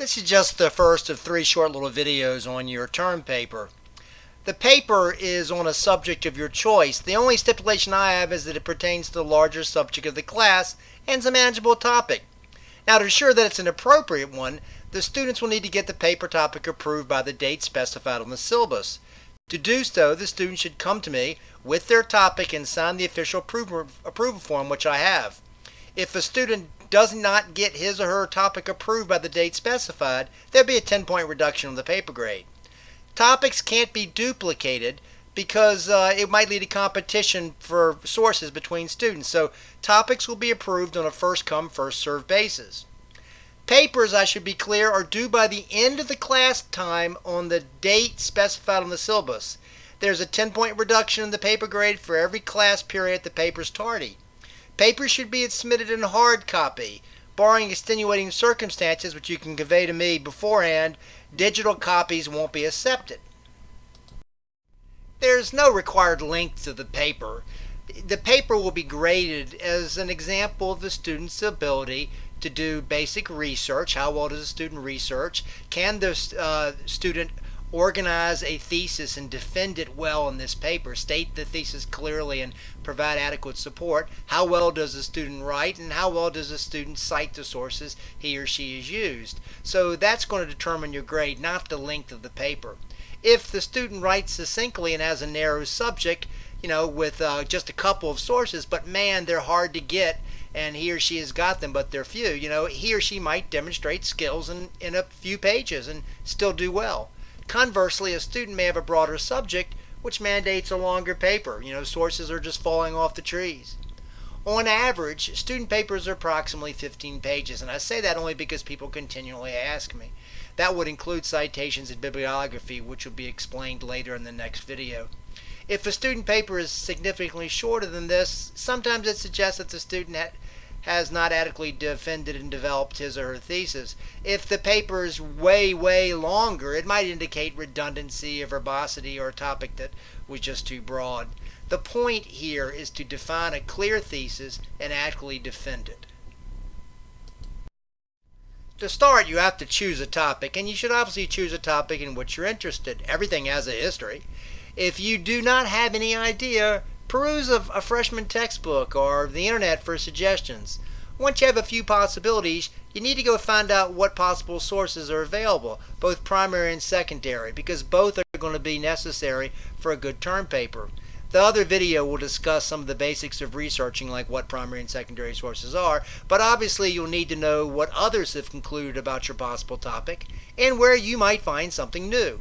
This is just the first of 3 short little videos on your term paper. The paper is on a subject of your choice. The only stipulation I have is that it pertains to the larger subject of the class and is a manageable topic. Now, to ensure that it's an appropriate one, the students will need to get the paper topic approved by the date specified on the syllabus. To do so, the student should come to me with their topic and sign the official approval form, which I have. If a student does not get his or her topic approved by the date specified, there'll be a 10-point reduction on the paper grade. Topics can't be duplicated because it might lead to competition for sources between students. So topics will be approved on a first-come, first-served basis. Papers, I should be clear, are due by the end of the class time on the date specified on the syllabus. There's a 10-point reduction in the paper grade for every class period the paper's tardy. Papers should be submitted in hard copy. Barring extenuating circumstances, which you can convey to me beforehand, digital copies won't be accepted. There's no required length to the paper. The paper will be graded as an example of the student's ability to do basic research. How well does a student research? Can the student organize a thesis and defend it well in this paper, state the thesis clearly and provide adequate support? How well does the student write, and how well does the student cite the sources he or she has used? So that's going to determine your grade, not the length of the paper. If the student writes succinctly and has a narrow subject, with just a couple of sources, but man, they're hard to get, and he or she has got them, but they're few, he or she might demonstrate skills in a few pages and still do well. Conversely, a student may have a broader subject which mandates a longer paper. Sources are just falling off the trees. On average, student papers are approximately 15 pages, and I say that only because people continually ask me. That would include citations and bibliography, which will be explained later in the next video. If a student paper is significantly shorter than this, sometimes it suggests that the student has not adequately defended and developed his or her thesis. If the paper is way longer, it might indicate redundancy or verbosity or a topic that was just too broad. The point here is to define a clear thesis and adequately defend it. To start, you have to choose a topic, and you should obviously choose a topic in which you're interested. Everything has a history. If you do not have any idea, peruse a freshman textbook or the internet for suggestions. Once you have a few possibilities, you need to go find out what possible sources are available, both primary and secondary, because both are going to be necessary for a good term paper. The other video will discuss some of the basics of researching, like what primary and secondary sources are, but obviously you'll need to know what others have concluded about your possible topic and where you might find something new.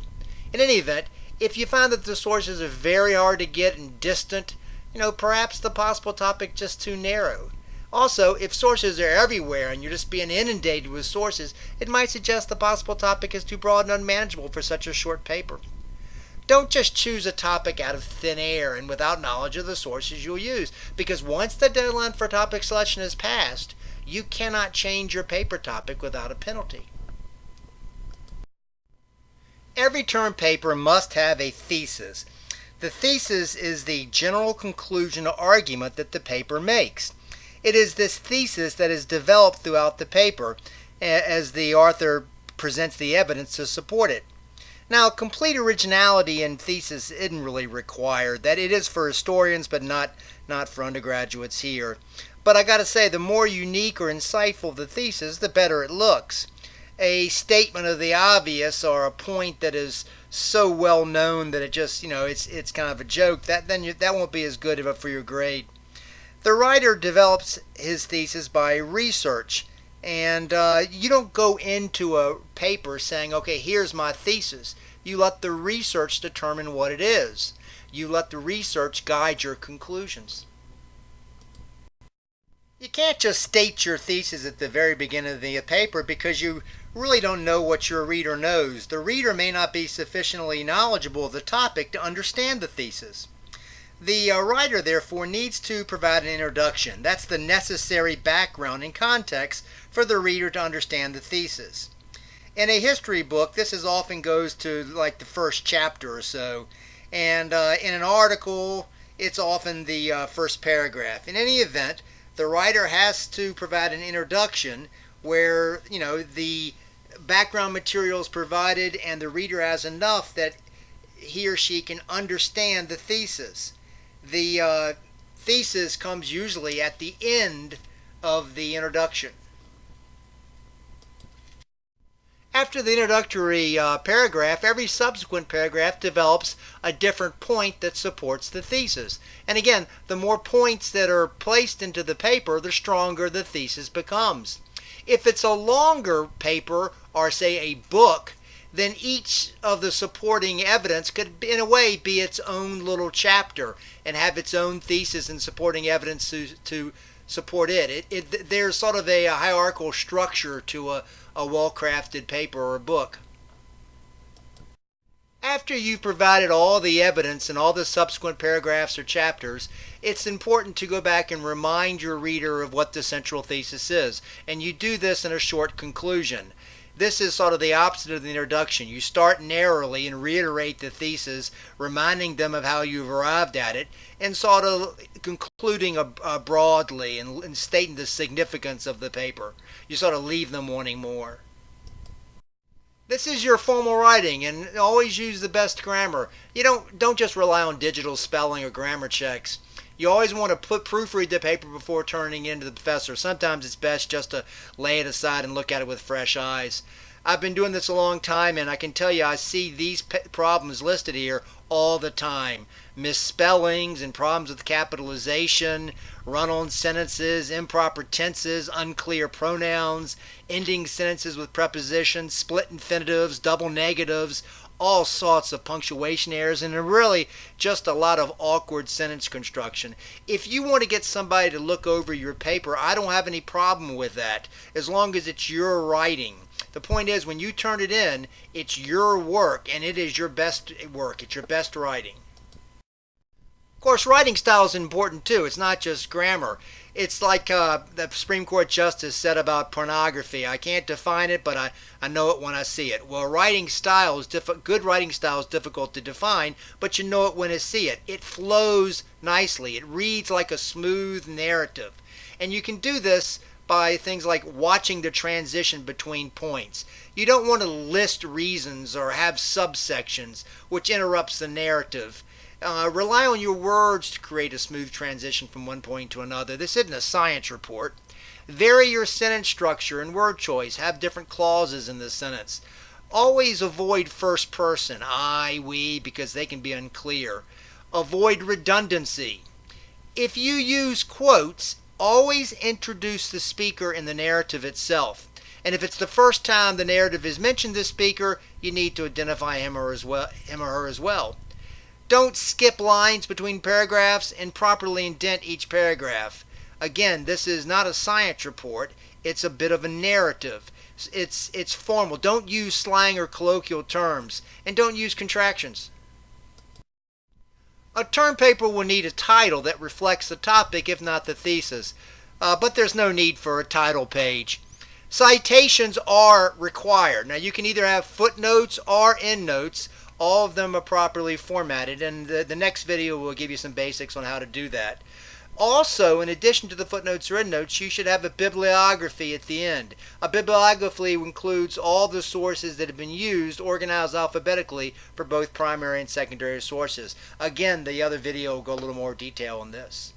In any event, if you find that the sources are very hard to get and distant, perhaps the possible topic just too narrow. Also, if sources are everywhere and you're just being inundated with sources, it might suggest the possible topic is too broad and unmanageable for such a short paper. Don't just choose a topic out of thin air and without knowledge of the sources you'll use, because once the deadline for topic selection is passed, you cannot change your paper topic without a penalty. Every term paper must have a thesis. The thesis is the general conclusion or argument that the paper makes. It is this thesis that is developed throughout the paper as the author presents the evidence to support it. Now, complete originality in thesis isn't really required. That it is for historians, but not for undergraduates here. But I gotta say, the more unique or insightful the thesis, the better it looks. A statement of the obvious or a point that is so well known that it just, it's kind of a joke, that won't be as good for your grade. The writer develops his thesis by research, and you don't go into a paper saying, okay, here's my thesis. You let the research determine what it is. You let the research guide your conclusions. You can't just state your thesis at the very beginning of the paper because you really don't know what your reader knows. The reader may not be sufficiently knowledgeable of the topic to understand the thesis. The writer, therefore, needs to provide an introduction. That's the necessary background and context for the reader to understand the thesis. In a history book, this often goes to like the first chapter or so, and in an article, it's often the first paragraph. In any event, the writer has to provide an introduction where, the background materials provided and the reader has enough that he or she can understand the thesis. The thesis comes usually at the end of the introduction. After the introductory paragraph, every subsequent paragraph develops a different point that supports the thesis. And again, the more points that are placed into the paper, the stronger the thesis becomes. If it's a longer paper, or say a book, then each of the supporting evidence could, in a way, be its own little chapter and have its own thesis and supporting evidence to support it. There's sort of a hierarchical structure to a well-crafted paper or book. After you've provided all the evidence in all the subsequent paragraphs or chapters, it's important to go back and remind your reader of what the central thesis is. And you do this in a short conclusion. This is sort of the opposite of the introduction. You start narrowly and reiterate the thesis, reminding them of how you've arrived at it, and sort of concluding broadly and stating the significance of the paper. You sort of leave them wanting more. This is your formal writing, and always use the best grammar. You don't just rely on digital spelling or grammar checks. You always want to proofread the paper before turning it into the professor. Sometimes it's best just to lay it aside and look at it with fresh eyes. I've been doing this a long time, and I can tell you I see these problems listed here all the time. Misspellings and problems with capitalization, run-on sentences, improper tenses, unclear pronouns, ending sentences with prepositions, split infinitives, double negatives, all sorts of punctuation errors, and really just a lot of awkward sentence construction. If you want to get somebody to look over your paper, I don't have any problem with that, as long as it's your writing. The point is, when you turn it in, it's your work, and it is your best work. It's your best writing. Of course, writing style is important too. It's not just grammar. It's like the Supreme Court Justice said about pornography. I can't define it, but I know it when I see it. Well, writing style is good writing style is difficult to define, but you know it when you see it. It flows nicely. It reads like a smooth narrative. And you can do this by things like watching the transition between points. You don't want to list reasons or have subsections, which interrupts the narrative. Rely on your words to create a smooth transition from one point to another. This isn't a science report. Vary your sentence structure and word choice. Have different clauses in the sentence. Always avoid first person, I, we, because they can be unclear. Avoid redundancy. If you use quotes, always introduce the speaker in the narrative itself. And if it's the first time the narrative has mentioned the speaker, you need to identify him or her as well. Don't skip lines between paragraphs, and properly indent each paragraph. Again, this is not a science report. It's a bit of a narrative. It's formal. Don't use slang or colloquial terms, and don't use contractions. A term paper will need a title that reflects the topic, if not the thesis, but there's no need for a title page. Citations are required. Now, you can either have footnotes or endnotes. All of them are properly formatted, and the next video will give you some basics on how to do that. Also, in addition to the footnotes or endnotes, you should have a bibliography at the end. A bibliography includes all the sources that have been used, organized alphabetically for both primary and secondary sources. Again, the other video will go a little more detail on this.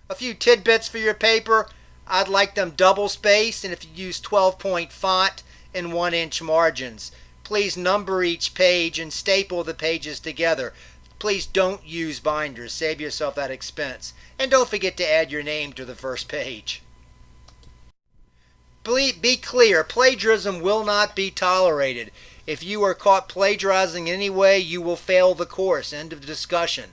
A few tidbits for your paper. I'd like them double-spaced, and if you use 12-point font and 1-inch margins. Please number each page and staple the pages together. Please don't use binders. Save yourself that expense. And don't forget to add your name to the first page. Be clear, plagiarism will not be tolerated. If you are caught plagiarizing in any way, you will fail the course. End of discussion.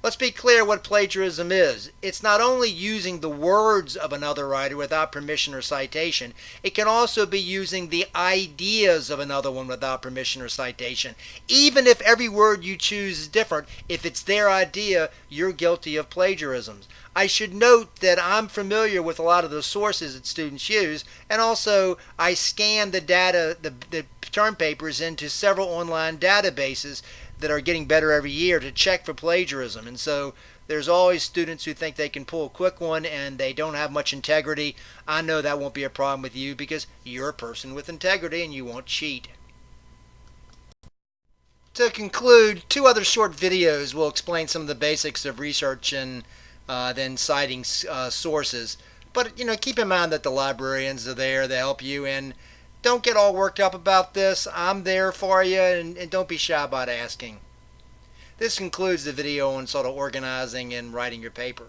Let's be clear what plagiarism is. It's not only using the words of another writer without permission or citation, it can also be using the ideas of another one without permission or citation. Even if every word you choose is different, if it's their idea, you're guilty of plagiarism. I should note that I'm familiar with a lot of the sources that students use, and also I scan the data, the term papers into several online databases that are getting better every year to check for plagiarism. And so There's always students who think they can pull a quick one and they don't have much integrity. I know that won't be a problem with you because you're a person with integrity and you won't cheat. To conclude, two other short videos will explain some of the basics of research and then citing sources. But keep in mind that the librarians are there to help you, and don't get all worked up about this. I'm there for you, and don't be shy about asking. This concludes the video on sort of organizing and writing your paper.